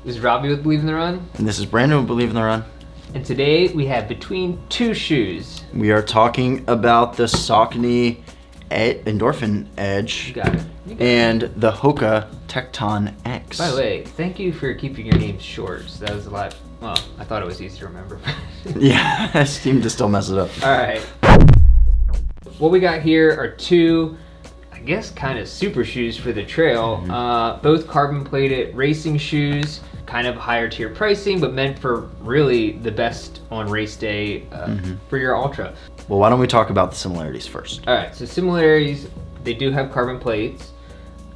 This is Robbie with Believe in the Run. And this is Brandon with Believe in the Run. And today we have between two shoes. We are talking about the Saucony Endorphin Edge. You got it. And the Hoka Tecton X. By the way, thank you for keeping your names short. So that was a lot. Well, I thought it was easy to remember. Yeah, I seem to still mess it up. All right. What we got here are two, I guess, kind of super shoes for the trail. Both carbon plated racing shoes, kind of higher tier pricing, but meant for really the best on race day for your ultra. Well, why don't we talk about the similarities first? All right, so similarities, they do have carbon plates.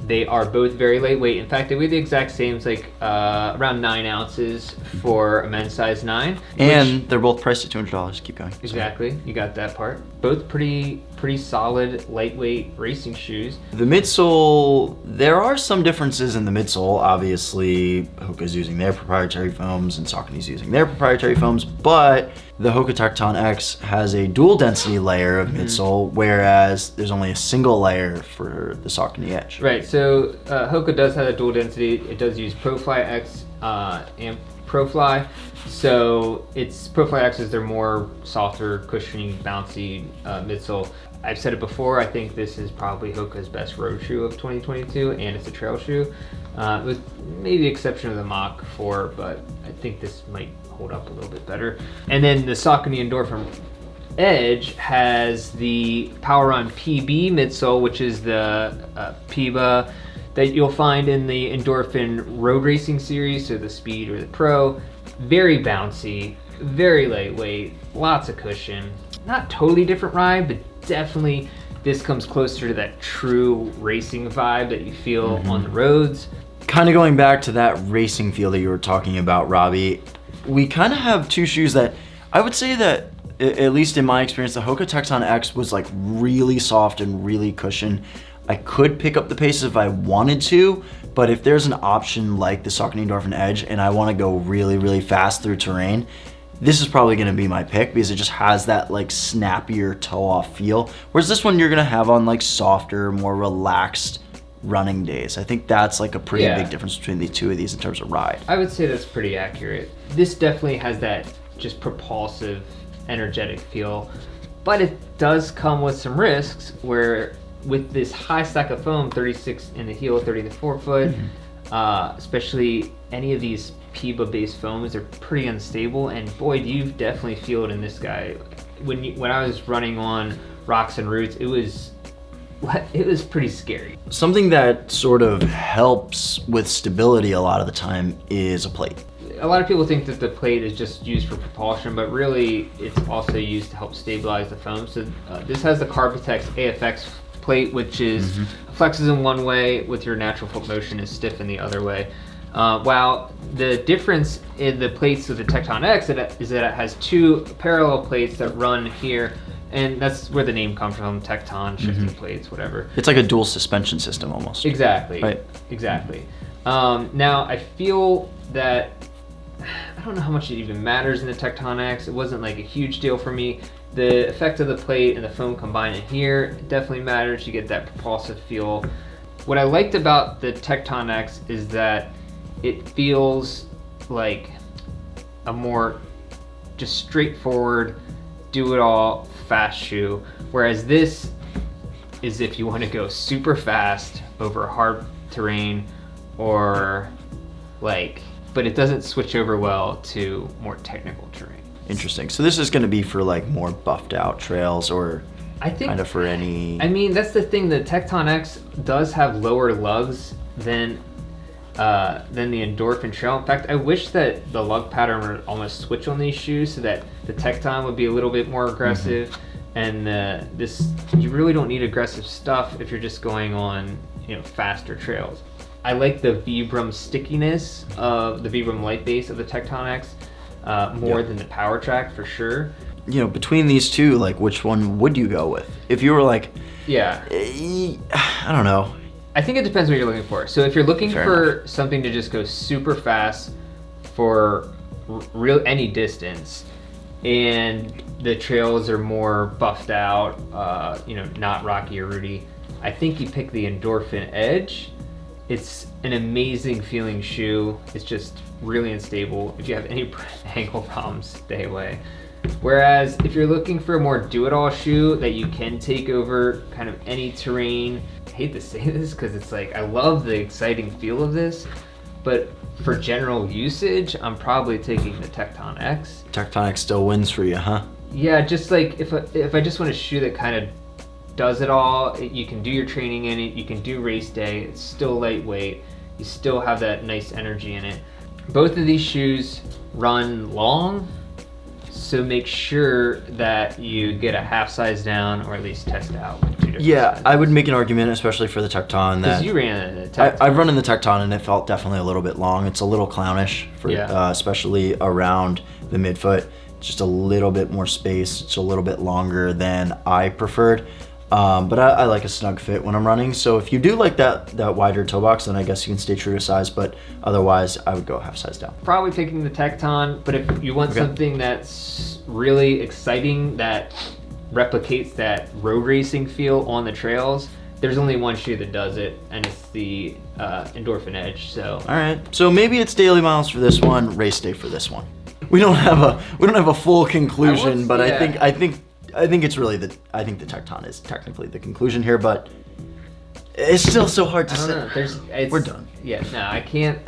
They are both very lightweight. In fact, they weigh the exact same. It's like around 9 ounces for a men's size 9. And they're both priced at $200. Keep going. Exactly, you got that part. Both pretty solid, lightweight racing shoes. The midsole, there are some differences in the midsole. Obviously, Hoka's using their proprietary foams and Saucony's using their proprietary foams, but the Hoka Tecton X has a dual density layer of midsole, whereas there's only a single layer for the Saucony Edge. Right, so Hoka does have a dual density. It does use ProFly X and ProFly. So it's ProFly X is their more softer, cushioning, bouncy midsole. I've said it before, I think this is probably Hoka's best road shoe of 2022, and it's a trail shoe. With maybe the exception of the Mach 4, but I think this might hold up a little bit better. And then the Saucony Endorphin Edge has the Power Run PB midsole, which is the PIBA that you'll find in the Endorphin road racing series, so the Speed or the Pro. Very bouncy, very lightweight, lots of cushion. Not totally different ride, but definitely this comes closer to that true racing vibe that you feel on the roads. Kind of going back to that racing feel that you were talking about, Robbie, we kind of have two shoes that I would say that, at least in my experience, the Hoka Tecton X was like really soft and really cushioned. I could pick up the pace if I wanted to, but if there's an option like the Saucony Endorphin Edge and I want to go really, really fast through terrain, this is probably going to be my pick because it just has that like snappier toe-off feel. Whereas this one you're going to have on like softer, more relaxed running days. I think that's like a pretty big difference between the two of these in terms of ride. I would say that's pretty accurate. This definitely has that just propulsive, energetic feel, but it does come with some risks where with this high stack of foam, 36 in the heel, 30 in the forefoot, especially any of these PIBA based foams are pretty unstable, and boy, do you definitely feel it in this guy. When I was running on rocks and roots, it was pretty scary. Something that sort of helps with stability a lot of the time is a plate. A lot of people think that the plate is just used for propulsion, but really it's also used to help stabilize the foam. So this has the Carbitex AFX plate, which is flexes in one way with your natural foot motion, is stiff in the other way. While the difference in the plates of the Tecton X is that it has two parallel plates that run here, and that's where the name comes from, Tecton, shifting plates, whatever. It's like a dual suspension system almost. Exactly, right? Exactly. Now I feel that, I don't know how much it even matters in the Tecton X. It wasn't like a huge deal for me. The effect of the plate and the foam combined in here definitely matters. You get that propulsive feel. What I liked about the Tecton X is that it feels like a more just straightforward, do it all fast shoe. Whereas this is if you want to go super fast over hard terrain or like, but it doesn't switch over well to more technical terrain. Interesting. So this is going to be for like more buffed out trails, or I think kind of for any... I mean, that's the thing. The Tecton X does have lower lugs than the Endorphin Trail. In fact, I wish that the lug pattern would almost switch on these shoes so that the Tecton would be a little bit more aggressive, and this, you really don't need aggressive stuff if you're just going on, faster trails. I like the Vibram stickiness of the Vibram light base of the Tecton X more than the Power Track for sure. Between these two, like, which one would you go with? If you were like, I don't know. I think it depends what you're looking for. So if you're looking for something to just go super fast for any distance, and the trails are more buffed out, not rocky or rooty, I think you pick the Endorphin Edge. It's an amazing feeling shoe. It's just really unstable. If you have any ankle problems, stay away. Whereas if you're looking for a more do-it-all shoe that you can take over kind of any terrain, I hate to say this because it's like, I love the exciting feel of this, but for general usage, I'm probably taking the Tecton X. Tecton X still wins for you, huh? Yeah, just like if I just want a shoe that kind of does it all, you can do your training in it, you can do race day, it's still lightweight, you still have that nice energy in it. Both of these shoes run long, so make sure that you get a half size down or at least test out with 2 different sizes. I would make an argument, especially for the Tecton, that Because you ran in the Tecton. I've run in the Tecton and it felt definitely a little bit long. It's a little clownish, for especially around the midfoot. Just a little bit more space. It's a little bit longer than I preferred. But I like a snug fit when I'm running. So if you do like that wider toe box, then I guess you can stay true to size. But otherwise, I would go half size down. Probably picking the Tecton, but if you want something that's really exciting, that replicates that road racing feel on the trails, there's only one shoe that does it, and it's the Endorphin Edge. So all right, so maybe it's daily miles for this one, race day for this one. We don't have a full conclusion, but I think it's really I think the Tecton is technically the conclusion here, but it's still so hard to say. We're done. Yeah, no, I can't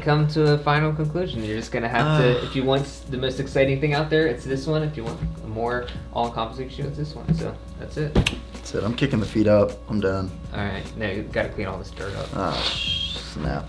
come to a final conclusion. You're just gonna have to. If you want the most exciting thing out there, it's this one. If you want a more all-encompassing shoe, it's this one. So that's it. That's it. I'm kicking the feet up. I'm done. All right, now you gotta clean all this dirt up. Oh, snap.